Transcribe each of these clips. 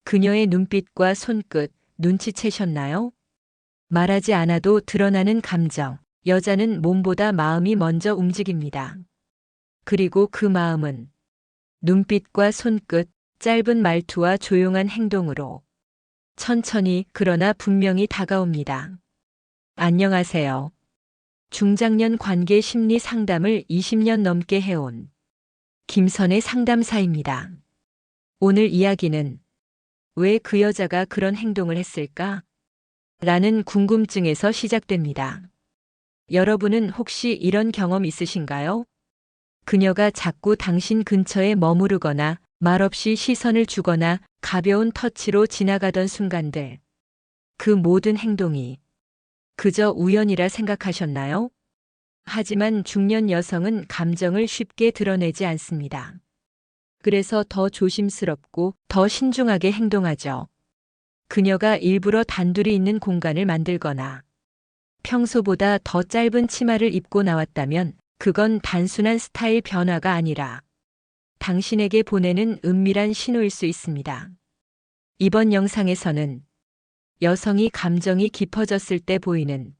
그녀의 눈빛과 손끝, 눈치채셨나요? 말하지 않아도 드러나는 감정. 여자는 몸보다 마음이 먼저 움직입니다. 그리고 그 마음은 눈빛과 손끝, 짧은 말투와 조용한 행동으로 천천히 그러나 분명히 다가옵니다. 안녕하세요. 중장년 관계 심리 상담을 20년 넘게 해온 김선의 상담사입니다. 오늘 이야기는 왜 그 여자가 그런 행동을 했을까? 라는 궁금증에서 시작됩니다. 여러분은 혹시 이런 경험 있으신가요? 그녀가 자꾸 당신 근처에 머무르거나 말없이 시선을 주거나 가벼운 터치로 지나가던 순간들. 그 모든 행동이 그저 우연이라 생각하셨나요? 하지만 중년 여성은 감정을 쉽게 드러내지 않습니다. 그래서 더 조심스럽고 더 신중하게 행동하죠. 그녀가 일부러 단둘이 있는 공간을 만들거나 평소보다 더 짧은 치마를 입고 나왔다면 그건 단순한 스타일 변화가 아니라 당신에게 보내는 은밀한 신호일 수 있습니다. 이번 영상에서는 여성이 감정이 깊어졌을 때 보이는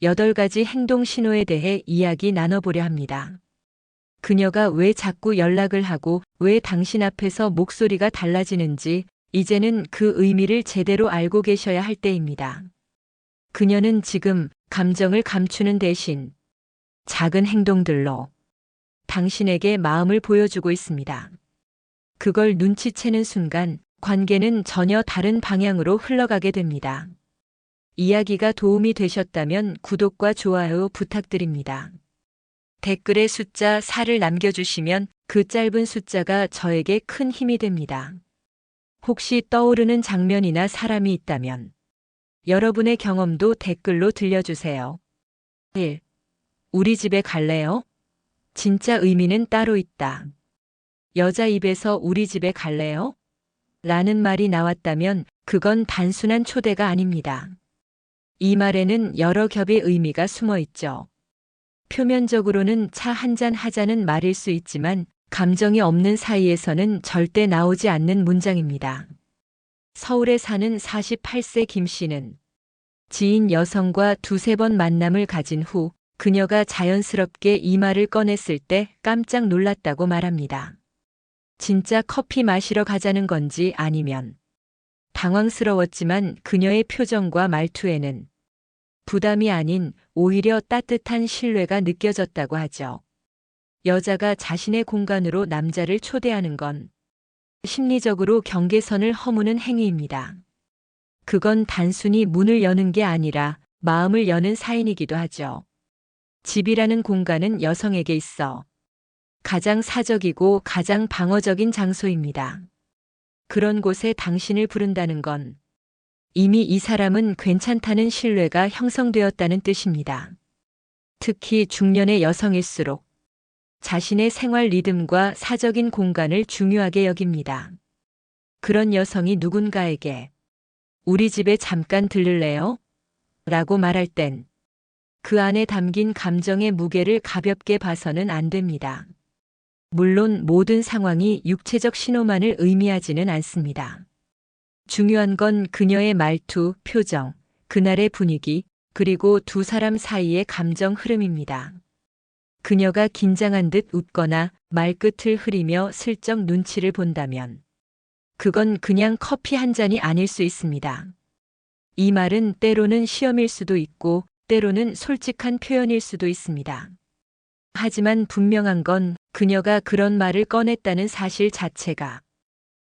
8가지 행동 신호에 대해 이야기 나눠보려 합니다. 그녀가 왜 자꾸 연락을 하고 왜 당신 앞에서 목소리가 달라지는지 이제는 그 의미를 제대로 알고 계셔야 할 때입니다. 그녀는 지금 감정을 감추는 대신 작은 행동들로 당신에게 마음을 보여주고 있습니다. 그걸 눈치채는 순간 관계는 전혀 다른 방향으로 흘러가게 됩니다. 이야기가 도움이 되셨다면 구독과 좋아요 부탁드립니다. 댓글에 숫자 4를 남겨주시면 그 짧은 숫자가 저에게 큰 힘이 됩니다. 혹시 떠오르는 장면이나 사람이 있다면 여러분의 경험도 댓글로 들려주세요. 1. 우리 집에 갈래요? 진짜 의미는 따로 있다. 여자 입에서 우리 집에 갈래요? 라는 말이 나왔다면 그건 단순한 초대가 아닙니다. 이 말에는 여러 겹의 의미가 숨어 있죠. 표면적으로는 차 한잔 하자는 말일 수 있지만 감정이 없는 사이에서는 절대 나오지 않는 문장입니다. 서울에 사는 48세 김 씨는 지인 여성과 두세 번 만남을 가진 후 그녀가 자연스럽게 이 말을 꺼냈을 때 깜짝 놀랐다고 말합니다. 진짜 커피 마시러 가자는 건지 아니면 당황스러웠지만 그녀의 표정과 말투에는 부담이 아닌 오히려 따뜻한 신뢰가 느껴졌다고 하죠. 여자가 자신의 공간으로 남자를 초대하는 건 심리적으로 경계선을 허무는 행위입니다. 그건 단순히 문을 여는 게 아니라 마음을 여는 사인이기도 하죠. 집이라는 공간은 여성에게 있어 가장 사적이고 가장 방어적인 장소입니다. 그런 곳에 당신을 부른다는 건 이미 이 사람은 괜찮다는 신뢰가 형성되었다는 뜻입니다. 특히 중년의 여성일수록 자신의 생활 리듬과 사적인 공간을 중요하게 여깁니다. 그런 여성이 누군가에게 우리 집에 잠깐 들를래요? 라고 말할 땐 그 안에 담긴 감정의 무게를 가볍게 봐서는 안 됩니다. 물론 모든 상황이 육체적 신호만을 의미하지는 않습니다. 중요한 건 그녀의 말투, 표정, 그날의 분위기, 그리고 두 사람 사이의 감정 흐름입니다. 그녀가 긴장한 듯 웃거나 말끝을 흐리며 슬쩍 눈치를 본다면 그건 그냥 커피 한 잔이 아닐 수 있습니다. 이 말은 때로는 시험일 수도 있고 때로는 솔직한 표현일 수도 있습니다. 하지만 분명한 건 그녀가 그런 말을 꺼냈다는 사실 자체가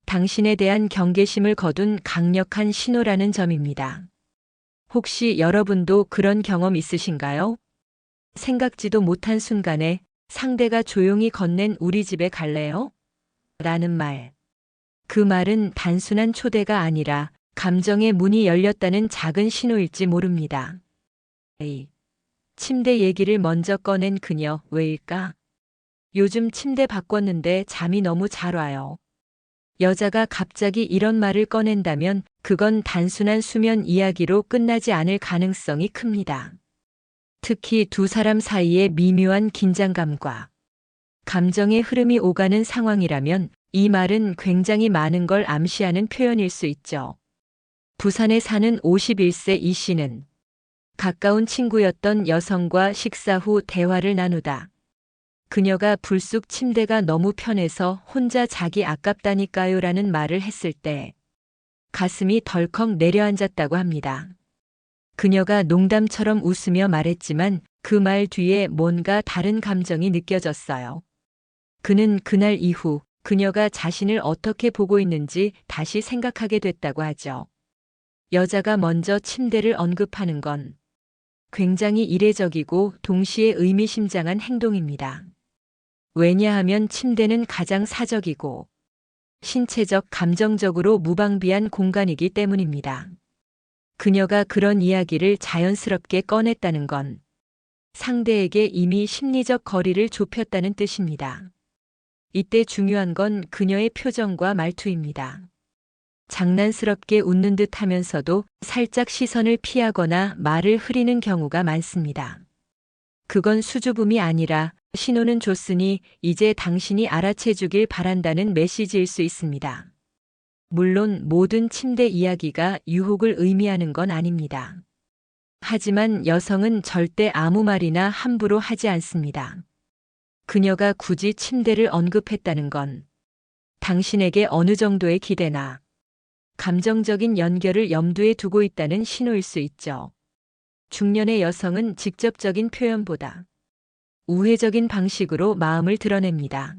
당신에 대한 경계심을 거둔 강력한 신호라는 점입니다. 혹시 여러분도 그런 경험 있으신가요? 생각지도 못한 순간에 상대가 조용히 건넨 우리 집에 갈래요? 라는 말. 그 말은 단순한 초대가 아니라 감정의 문이 열렸다는 작은 신호일지 모릅니다. A. 침대 얘기를 먼저 꺼낸 그녀, 왜일까? 요즘 침대 바꿨는데 잠이 너무 잘 와요. 여자가 갑자기 이런 말을 꺼낸다면 그건 단순한 수면 이야기로 끝나지 않을 가능성이 큽니다. 특히 두 사람 사이의 미묘한 긴장감과 감정의 흐름이 오가는 상황이라면 이 말은 굉장히 많은 걸 암시하는 표현일 수 있죠. 부산에 사는 51세 이 씨는 가까운 친구였던 여성과 식사 후 대화를 나누다 그녀가 불쑥 침대가 너무 편해서 혼자 자기 아깝다니까요 라는 말을 했을 때 가슴이 덜컥 내려앉았다고 합니다. 그녀가 농담처럼 웃으며 말했지만 그 말 뒤에 뭔가 다른 감정이 느껴졌어요. 그는 그날 이후 그녀가 자신을 어떻게 보고 있는지 다시 생각하게 됐다고 하죠. 여자가 먼저 침대를 언급하는 건 굉장히 이례적이고 동시에 의미심장한 행동입니다. 왜냐하면 침대는 가장 사적이고 신체적, 감정적으로 무방비한 공간이기 때문입니다. 그녀가 그런 이야기를 자연스럽게 꺼냈다는 건 상대에게 이미 심리적 거리를 좁혔다는 뜻입니다. 이때 중요한 건 그녀의 표정과 말투입니다. 장난스럽게 웃는 듯 하면서도 살짝 시선을 피하거나 말을 흐리는 경우가 많습니다. 그건 수줍음이 아니라 신호는 줬으니 이제 당신이 알아채주길 바란다는 메시지일 수 있습니다. 물론 모든 침대 이야기가 유혹을 의미하는 건 아닙니다. 하지만 여성은 절대 아무 말이나 함부로 하지 않습니다. 그녀가 굳이 침대를 언급했다는 건 당신에게 어느 정도의 기대나 감정적인 연결을 염두에 두고 있다는 신호일 수 있죠. 중년의 여성은 직접적인 표현보다 우회적인 방식으로 마음을 드러냅니다.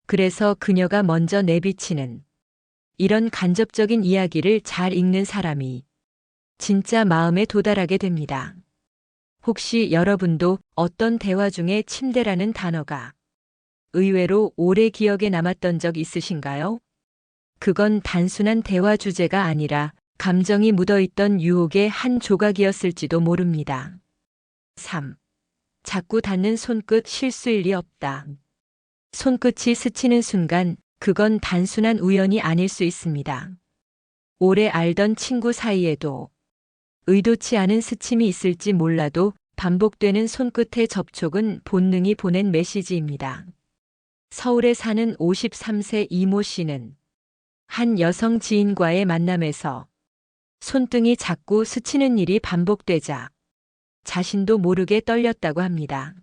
그래서 그녀가 먼저 내비치는 이런 간접적인 이야기를 잘 읽는 사람이 진짜 마음에 도달하게 됩니다. 혹시 여러분도 어떤 대화 중에 침대라는 단어가 의외로 오래 기억에 남았던 적 있으신가요? 그건 단순한 대화 주제가 아니라 감정이 묻어있던 유혹의 한 조각이었을지도 모릅니다. 3. 자꾸 닿는 손끝 실수일 리 없다. 손끝이 스치는 순간 그건 단순한 우연이 아닐 수 있습니다. 오래 알던 친구 사이에도 의도치 않은 스침이 있을지 몰라도 반복되는 손끝의 접촉은 본능이 보낸 메시지입니다. 서울에 사는 53세 이모 씨는 한 여성 지인과의 만남에서 손등이 자꾸 스치는 일이 반복되자 자신도 모르게 떨렸다고 합니다.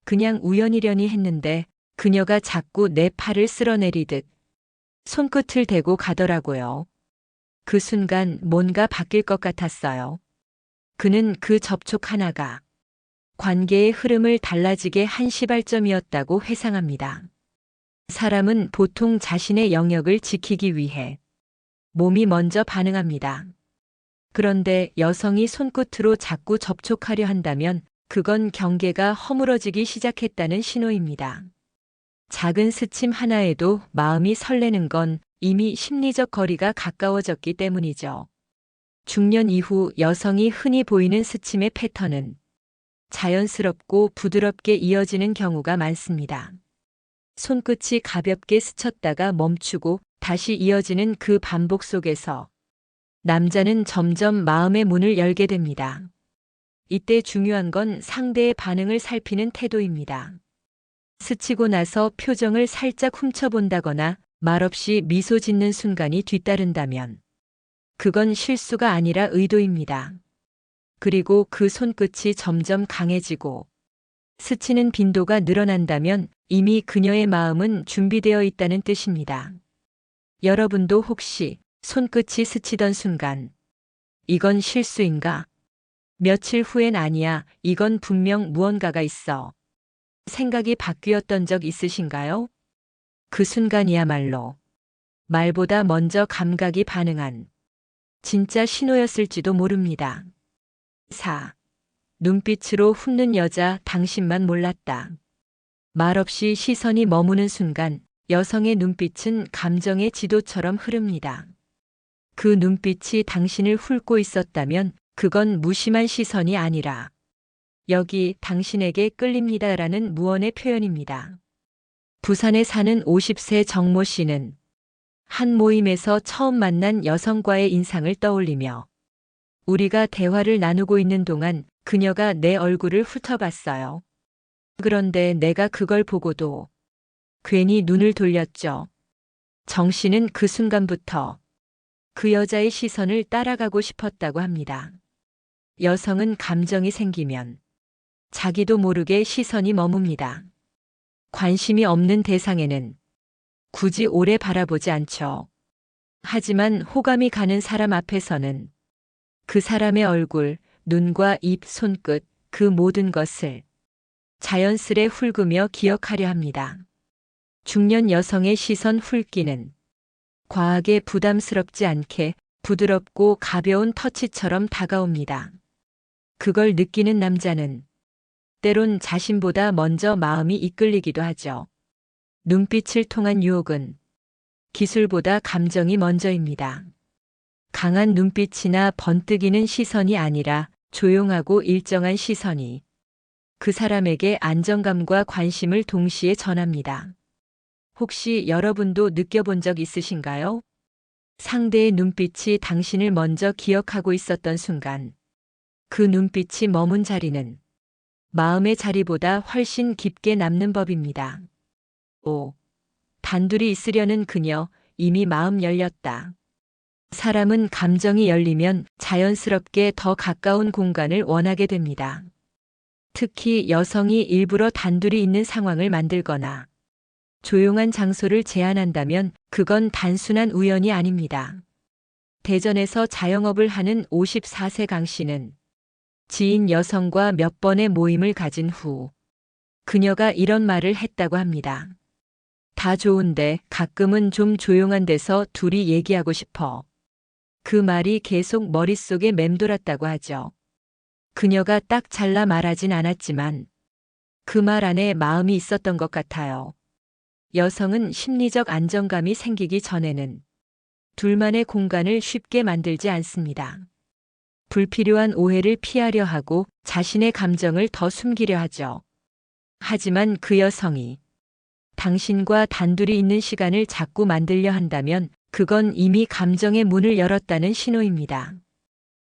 그냥 우연이려니 했는데 그녀가 자꾸 내 팔을 쓸어내리듯 손끝을 대고 가더라고요. 그 순간 뭔가 바뀔 것 같았어요. 그는 그 접촉 하나가 관계의 흐름을 달라지게 한 시발점이었다고 회상합니다. 사람은 보통 자신의 영역을 지키기 위해 몸이 먼저 반응합니다. 그런데 여성이 손끝으로 자꾸 접촉하려 한다면 그건 경계가 허물어지기 시작했다는 신호입니다. 작은 스침 하나에도 마음이 설레는 건 이미 심리적 거리가 가까워졌기 때문이죠. 중년 이후 여성이 흔히 보이는 스침의 패턴은 자연스럽고 부드럽게 이어지는 경우가 많습니다. 손끝이 가볍게 스쳤다가 멈추고 다시 이어지는 그 반복 속에서 남자는 점점 마음의 문을 열게 됩니다. 이때 중요한 건 상대의 반응을 살피는 태도입니다. 스치고 나서 표정을 살짝 훔쳐본다거나 말없이 미소 짓는 순간이 뒤따른다면 그건 실수가 아니라 의도입니다. 그리고 그 손끝이 점점 강해지고 스치는 빈도가 늘어난다면 이미 그녀의 마음은 준비되어 있다는 뜻입니다. 여러분도 혹시 손끝이 스치던 순간 이건 실수인가? 며칠 후엔 아니야, 이건 분명 무언가가 있어. 생각이 바뀌었던 적 있으신가요? 그 순간이야말로 말보다 먼저 감각이 반응한 진짜 신호였을지도 모릅니다. 4. 눈빛으로 훑는 여자 당신만 몰랐다. 말없이 시선이 머무는 순간 여성의 눈빛은 감정의 지도처럼 흐릅니다. 그 눈빛이 당신을 훑고 있었다면 그건 무심한 시선이 아니라 여기 당신에게 끌립니다라는 무언의 표현입니다. 부산에 사는 50세 정모 씨는 한 모임에서 처음 만난 여성과의 인상을 떠올리며 우리가 대화를 나누고 있는 동안 그녀가 내 얼굴을 훑어봤어요. 그런데 내가 그걸 보고도 괜히 눈을 돌렸죠. 정 씨는 그 순간부터 그 여자의 시선을 따라가고 싶었다고 합니다. 여성은 감정이 생기면 자기도 모르게 시선이 머뭅니다. 관심이 없는 대상에는 굳이 오래 바라보지 않죠. 하지만 호감이 가는 사람 앞에서는 그 사람의 얼굴, 눈과 입, 손끝, 그 모든 것을 자연스레 훑으며 기억하려 합니다. 중년 여성의 시선 훑기는 과하게 부담스럽지 않게 부드럽고 가벼운 터치처럼 다가옵니다. 그걸 느끼는 남자는 때론 자신보다 먼저 마음이 이끌리기도 하죠. 눈빛을 통한 유혹은 기술보다 감정이 먼저입니다. 강한 눈빛이나 번뜩이는 시선이 아니라 조용하고 일정한 시선이 그 사람에게 안정감과 관심을 동시에 전합니다. 혹시 여러분도 느껴본 적 있으신가요? 상대의 눈빛이 당신을 먼저 기억하고 있었던 순간, 그 눈빛이 머문 자리는 마음의 자리보다 훨씬 깊게 남는 법입니다. 5. 단둘이 있으려는 그녀, 이미 마음 열렸다. 사람은 감정이 열리면 자연스럽게 더 가까운 공간을 원하게 됩니다. 특히 여성이 일부러 단둘이 있는 상황을 만들거나 조용한 장소를 제안한다면 그건 단순한 우연이 아닙니다. 대전에서 자영업을 하는 54세 강 씨는 지인 여성과 몇 번의 모임을 가진 후 그녀가 이런 말을 했다고 합니다. 다 좋은데 가끔은 좀 조용한 데서 둘이 얘기하고 싶어. 그 말이 계속 머릿속에 맴돌았다고 하죠. 그녀가 딱 잘라 말하진 않았지만 그 말 안에 마음이 있었던 것 같아요. 여성은 심리적 안정감이 생기기 전에는 둘만의 공간을 쉽게 만들지 않습니다. 불필요한 오해를 피하려 하고 자신의 감정을 더 숨기려 하죠. 하지만 그 여성이 당신과 단둘이 있는 시간을 자꾸 만들려 한다면 그건 이미 감정의 문을 열었다는 신호입니다.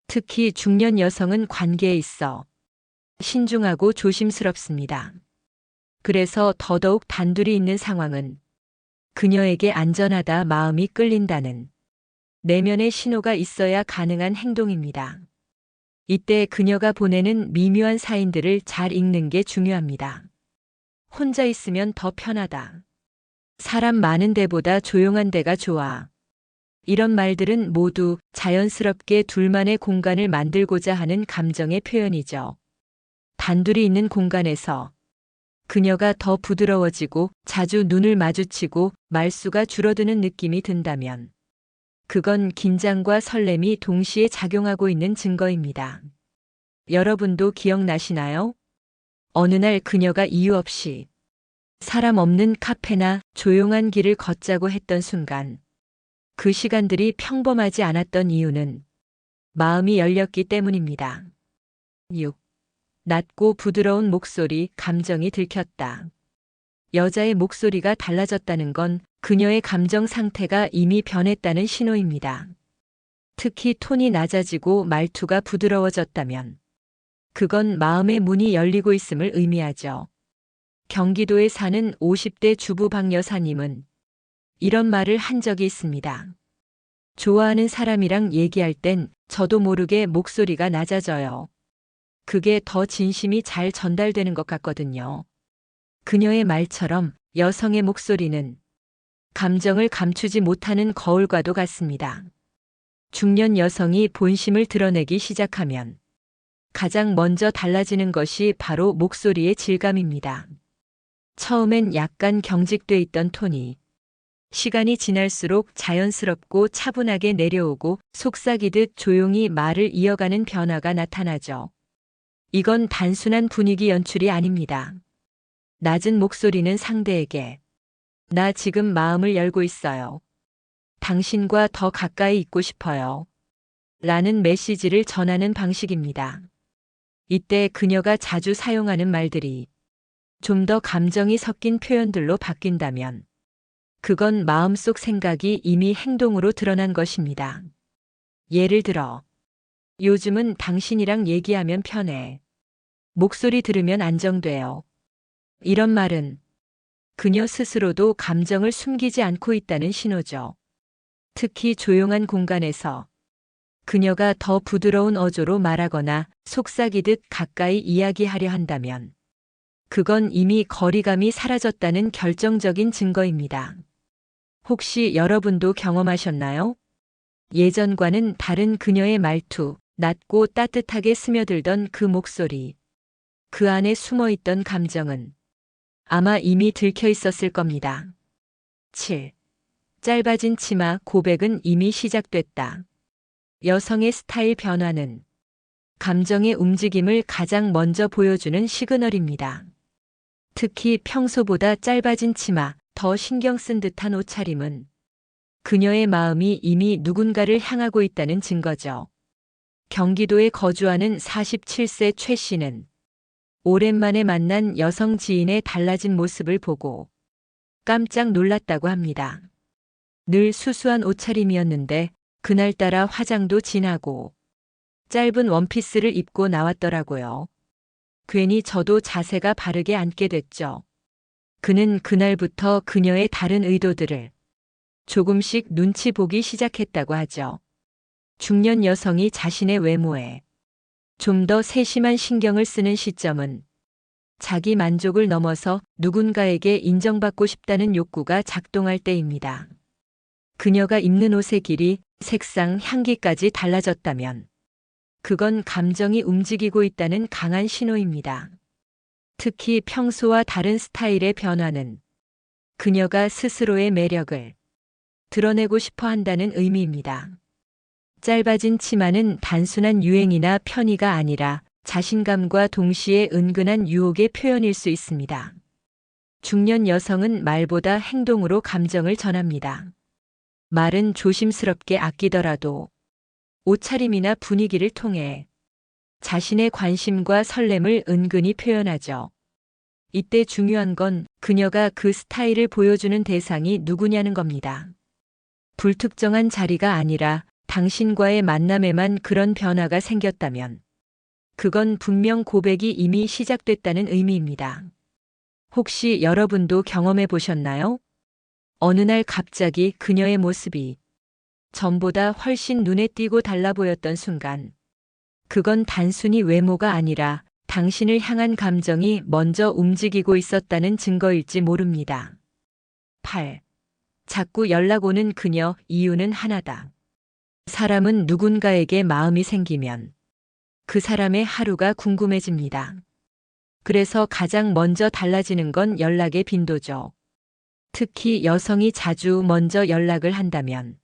특히 중년 여성은 관계에 있어 신중하고 조심스럽습니다. 그래서 더더욱 단둘이 있는 상황은 그녀에게 안전하다 마음이 끌린다는 내면의 신호가 있어야 가능한 행동입니다. 이때 그녀가 보내는 미묘한 사인들을 잘 읽는 게 중요합니다. 혼자 있으면 더 편하다. 사람 많은 데보다 조용한 데가 좋아. 이런 말들은 모두 자연스럽게 둘만의 공간을 만들고자 하는 감정의 표현이죠. 단둘이 있는 공간에서 그녀가 더 부드러워지고 자주 눈을 마주치고 말수가 줄어드는 느낌이 든다면 그건 긴장과 설렘이 동시에 작용하고 있는 증거입니다. 여러분도 기억나시나요? 어느 날 그녀가 이유 없이 사람 없는 카페나 조용한 길을 걷자고 했던 순간 그 시간들이 평범하지 않았던 이유는 마음이 열렸기 때문입니다. 6. 낮고 부드러운 목소리, 감정이 들켰다. 여자의 목소리가 달라졌다는 건 그녀의 감정 상태가 이미 변했다는 신호입니다. 특히 톤이 낮아지고 말투가 부드러워졌다면 그건 마음의 문이 열리고 있음을 의미하죠. 경기도에 사는 50대 주부 박 여사님은 이런 말을 한 적이 있습니다. 좋아하는 사람이랑 얘기할 땐 저도 모르게 목소리가 낮아져요. 그게 더 진심이 잘 전달되는 것 같거든요. 그녀의 말처럼 여성의 목소리는 감정을 감추지 못하는 거울과도 같습니다. 중년 여성이 본심을 드러내기 시작하면 가장 먼저 달라지는 것이 바로 목소리의 질감입니다. 처음엔 약간 경직돼 있던 톤이 시간이 지날수록 자연스럽고 차분하게 내려오고 속삭이듯 조용히 말을 이어가는 변화가 나타나죠. 이건 단순한 분위기 연출이 아닙니다. 낮은 목소리는 상대에게 나 지금 마음을 열고 있어요. 당신과 더 가까이 있고 싶어요. 라는 메시지를 전하는 방식입니다. 이때 그녀가 자주 사용하는 말들이 좀 더 감정이 섞인 표현들로 바뀐다면 그건 마음속 생각이 이미 행동으로 드러난 것입니다. 예를 들어, 요즘은 당신이랑 얘기하면 편해. 목소리 들으면 안정돼요. 이런 말은 그녀 스스로도 감정을 숨기지 않고 있다는 신호죠. 특히 조용한 공간에서 그녀가 더 부드러운 어조로 말하거나 속삭이듯 가까이 이야기하려 한다면 그건 이미 거리감이 사라졌다는 결정적인 증거입니다. 혹시 여러분도 경험하셨나요? 예전과는 다른 그녀의 말투, 낮고 따뜻하게 스며들던 그 목소리. 그 안에 숨어 있던 감정은 아마 이미 들켜 있었을 겁니다. 7. 짧아진 치마 고백은 이미 시작됐다. 여성의 스타일 변화는 감정의 움직임을 가장 먼저 보여주는 시그널입니다. 특히 평소보다 짧아진 치마, 더 신경 쓴 듯한 옷차림은 그녀의 마음이 이미 누군가를 향하고 있다는 증거죠. 경기도에 거주하는 47세 최 씨는 오랜만에 만난 여성 지인의 달라진 모습을 보고 깜짝 놀랐다고 합니다. 늘 수수한 옷차림이었는데 그날따라 화장도 진하고 짧은 원피스를 입고 나왔더라고요. 괜히 저도 자세가 바르게 앉게 됐죠. 그는 그날부터 그녀의 다른 의도들을 조금씩 눈치 보기 시작했다고 하죠. 중년 여성이 자신의 외모에 좀 더 세심한 신경을 쓰는 시점은 자기 만족을 넘어서 누군가에게 인정받고 싶다는 욕구가 작동할 때입니다. 그녀가 입는 옷의 길이, 색상, 향기까지 달라졌다면 그건 감정이 움직이고 있다는 강한 신호입니다. 특히 평소와 다른 스타일의 변화는 그녀가 스스로의 매력을 드러내고 싶어 한다는 의미입니다. 짧아진 치마는 단순한 유행이나 편의가 아니라 자신감과 동시에 은근한 유혹의 표현일 수 있습니다. 중년 여성은 말보다 행동으로 감정을 전합니다. 말은 조심스럽게 아끼더라도 옷차림이나 분위기를 통해 자신의 관심과 설렘을 은근히 표현하죠. 이때 중요한 건 그녀가 그 스타일을 보여주는 대상이 누구냐는 겁니다. 불특정한 자리가 아니라 당신과의 만남에만 그런 변화가 생겼다면 그건 분명 고백이 이미 시작됐다는 의미입니다. 혹시 여러분도 경험해 보셨나요? 어느 날 갑자기 그녀의 모습이 전보다 훨씬 눈에 띄고 달라 보였던 순간, 그건 단순히 외모가 아니라 당신을 향한 감정이 먼저 움직이고 있었다는 증거일지 모릅니다. 8. 자꾸 연락 오는 그녀, 이유는 하나다. 사람은 누군가에게 마음이 생기면 그 사람의 하루가 궁금해집니다. 그래서 가장 먼저 달라지는 건 연락의 빈도죠. 특히 여성이 자주 먼저 연락을 한다면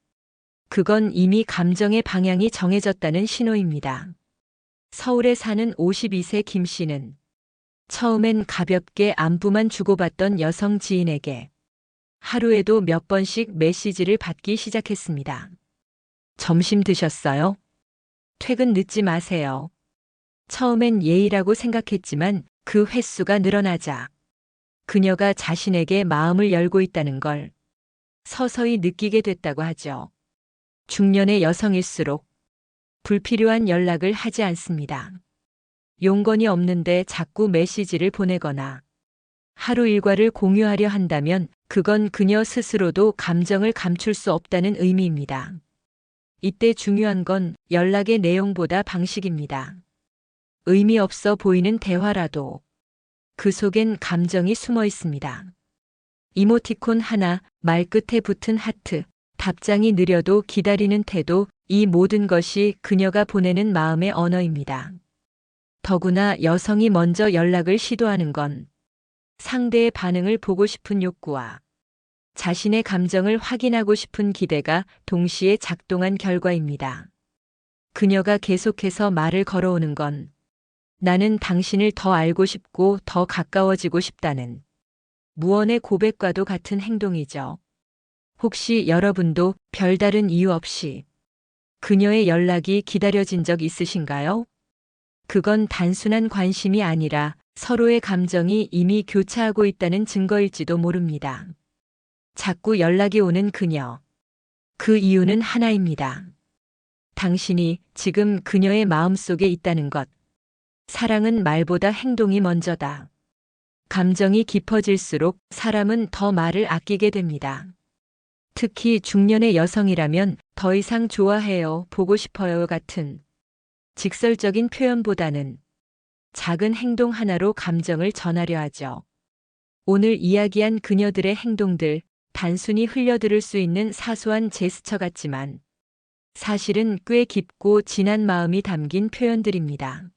그건 이미 감정의 방향이 정해졌다는 신호입니다. 서울에 사는 52세 김 씨는 처음엔 가볍게 안부만 주고받던 여성 지인에게 하루에도 몇 번씩 메시지를 받기 시작했습니다. 점심 드셨어요? 퇴근 늦지 마세요. 처음엔 예의라고 생각했지만 그 횟수가 늘어나자 그녀가 자신에게 마음을 열고 있다는 걸 서서히 느끼게 됐다고 하죠. 중년의 여성일수록 불필요한 연락을 하지 않습니다. 용건이 없는데 자꾸 메시지를 보내거나 하루 일과를 공유하려 한다면 그건 그녀 스스로도 감정을 감출 수 없다는 의미입니다. 이때 중요한 건 연락의 내용보다 방식입니다. 의미 없어 보이는 대화라도 그 속엔 감정이 숨어 있습니다. 이모티콘 하나, 말끝에 붙은 하트, 답장이 느려도 기다리는 태도, 이 모든 것이 그녀가 보내는 마음의 언어입니다. 더구나 여성이 먼저 연락을 시도하는 건 상대의 반응을 보고 싶은 욕구와 자신의 감정을 확인하고 싶은 기대가 동시에 작동한 결과입니다. 그녀가 계속해서 말을 걸어오는 건 나는 당신을 더 알고 싶고 더 가까워지고 싶다는 무언의 고백과도 같은 행동이죠. 혹시 여러분도 별다른 이유 없이 그녀의 연락이 기다려진 적 있으신가요? 그건 단순한 관심이 아니라 서로의 감정이 이미 교차하고 있다는 증거일지도 모릅니다. 자꾸 연락이 오는 그녀. 그 이유는 하나입니다. 당신이 지금 그녀의 마음속에 있다는 것. 사랑은 말보다 행동이 먼저다. 감정이 깊어질수록 사람은 더 말을 아끼게 됩니다. 특히 중년의 여성이라면 더 이상 좋아해요, 보고 싶어요 같은 직설적인 표현보다는 작은 행동 하나로 감정을 전하려 하죠. 오늘 이야기한 그녀들의 행동들, 단순히 흘려들을 수 있는 사소한 제스처 같지만 사실은 꽤 깊고 진한 마음이 담긴 표현들입니다.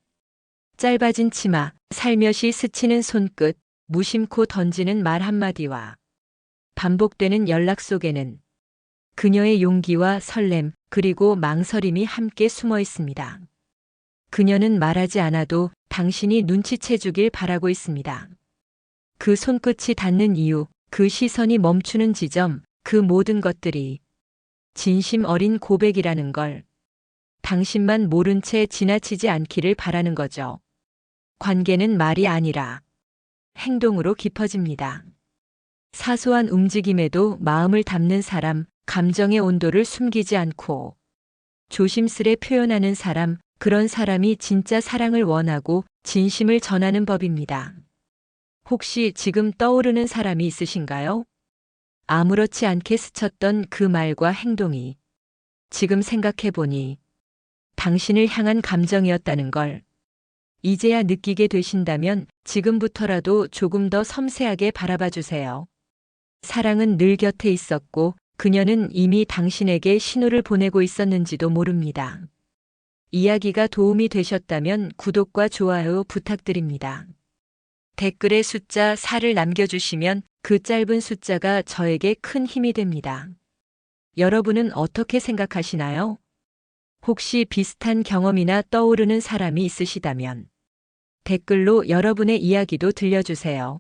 짧아진 치마, 살며시 스치는 손끝, 무심코 던지는 말 한마디와 반복되는 연락 속에는 그녀의 용기와 설렘, 그리고 망설임이 함께 숨어 있습니다. 그녀는 말하지 않아도 당신이 눈치채주길 바라고 있습니다. 그 손끝이 닿는 이유, 그 시선이 멈추는 지점, 그 모든 것들이 진심 어린 고백이라는 걸 당신만 모른 채 지나치지 않기를 바라는 거죠. 관계는 말이 아니라 행동으로 깊어집니다. 사소한 움직임에도 마음을 담는 사람, 감정의 온도를 숨기지 않고 조심스레 표현하는 사람, 그런 사람이 진짜 사랑을 원하고 진심을 전하는 법입니다. 혹시 지금 떠오르는 사람이 있으신가요? 아무렇지 않게 스쳤던 그 말과 행동이 지금 생각해보니 당신을 향한 감정이었다는 걸 이제야 느끼게 되신다면 지금부터라도 조금 더 섬세하게 바라봐 주세요. 사랑은 늘 곁에 있었고 그녀는 이미 당신에게 신호를 보내고 있었는지도 모릅니다. 이야기가 도움이 되셨다면 구독과 좋아요 부탁드립니다. 댓글에 숫자 4를 남겨주시면 그 짧은 숫자가 저에게 큰 힘이 됩니다. 여러분은 어떻게 생각하시나요? 혹시 비슷한 경험이나 떠오르는 사람이 있으시다면 댓글로 여러분의 이야기도 들려주세요.